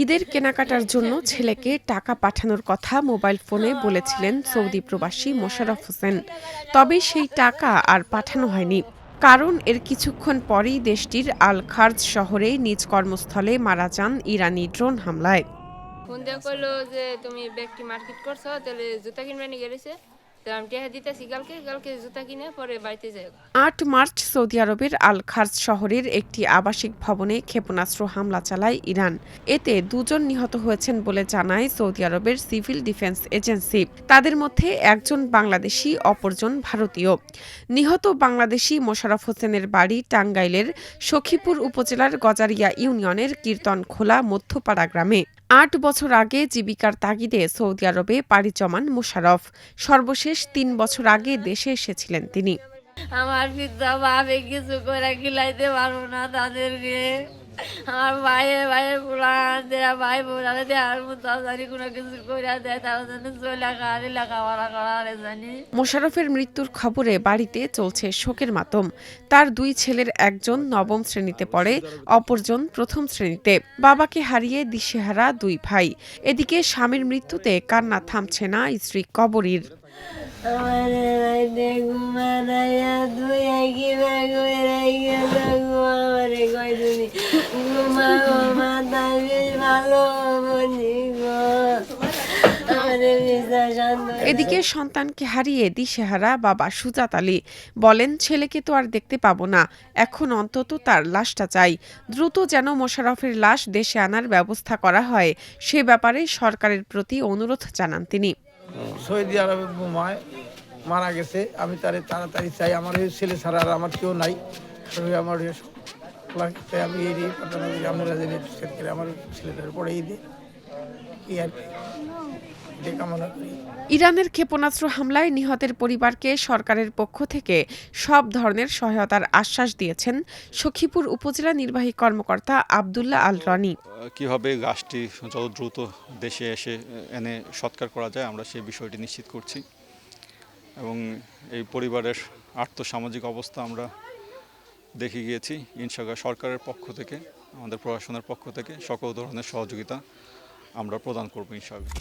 ঈদের কেনাকাটার জন্য ছেলেকে টাকা পাঠানোর কথা মোবাইল ফোনে বলেছিলেন সৌদি প্রবাসী মোশাররফ হোসেন। তবে সেই টাকা আর পাঠানো হয়নি। কারণ এর কিছুক্ষণ পরেই দেশটির আল খার্জ শহরে নিজ কর্মস্থলে মারা যান ইরানি ড্রোন হামলায়। ফোন দিয়ে কইলো যে তুমি ব্যক্তি মার্কেট করছো, তাহলে জুতা কিনবে নিয়ে গেছে। তো আমি টেহা দিতেছি কালকে জুতা কিনে পরে বাড়িতে যাই। ৮ মার্চ সৌদি আরবের আল খার্জ শহরের একটি আবাসিক ভবনে ক্ষেপণাস্ত্র হামলা চালায় ইরান। এতে ২ জন নিহত হয়েছেন বলে জানায় সৌদি আরবের সিভিল ডিফেন্স এজেন্সি। তাদের মধ্যে একজন বাংলাদেশি, অপরজন ভারতীয়। নিহত বাংলাদেশি মোশাররফ হোসেনের বাড়ি টাঙ্গাইলের সখীপুর উপজেলার গজারিয়া ইউনিয়নের কীর্তনখোলা মধ্যপাড়া গ্রামে। ৮ বছর আগে জীবিকার তাগিদে সৌদি আরবে পাড়ি জমান মোশাররফ। সর্বশেষ ৩ বছর আগে দেশে এসেছিলেন তিনি। আমার পিতা ভাবে কিছু করে খিলাইতে পারবো না তাদেরকে। আমার ভাইয়ে পুরান দেয়া ভাই বোনারে দেওয়ার মতো জানি কোনো কিছু করে দেয়, তারা জানি চলে খাওয়ারি লেখাপড়া করারে জানি। মোশাররফের মৃত্যুর খবরে বাড়িতে চলছে শোকের মাতম। তার ২ ছেলের একজন ৯ম শ্রেণীতে পড়ে, অপরজন ১ম শ্রেণীতে। বাবাকে হারিয়ে দিশেহারা ২ ভাই। এদিকে স্বামীর মৃত্যুতে কান্না থামছে না স্ত্রী কবরীর। এদিকে সন্তানকে হারিয়ে দিশেহারা বাবা সুজাত আলী বলেন, ছেলেকে তো আর দেখতে পাবো না, এখন অন্তত তার লাশটা চাই। দ্রুত যেন মোশাররফের লাশ দেশে আনার ব্যবস্থা করা হয়, সে ব্যাপারে সরকারের প্রতি অনুরোধ জানান তিনি। সৌদি আরবে বোমায় মারা গেছে, আমি তারে তাড়াতাড়ি চাই। আমার ছেলে ছাড়া আর আমার কেউ নাই। আমার আমি এই আপনারা জেনে আমার ছেলেটার পরে এই দিয়ে কামনা করি। ইরানের ক্ষেপণাস্ত্র হামলায় নিহতের পরিবারকে সরকারের পক্ষ থেকে সব ধরনের সহায়তার আশ্বাস দিয়েছেন সখীপুর উপজেলা নির্বাহী কর্মকর্তা আব্দুল্লাহ আল রনি। কিভাবে গাছটি যত দ্রুত দেশে এনে সৎকার করা যায়, আমরা সেই বিষয়টি নিশ্চিত করছি এবং এই পরিবারের আর্থসামাজিক অবস্থা আমরা দেখে গিয়েছি। ইনশাআল্লাহ সরকারের পক্ষ থেকে, আমাদের প্রশাসনের পক্ষ থেকে সকল ধরনের সহযোগিতা আমরা প্রদান করব ইনশাআল্লাহ।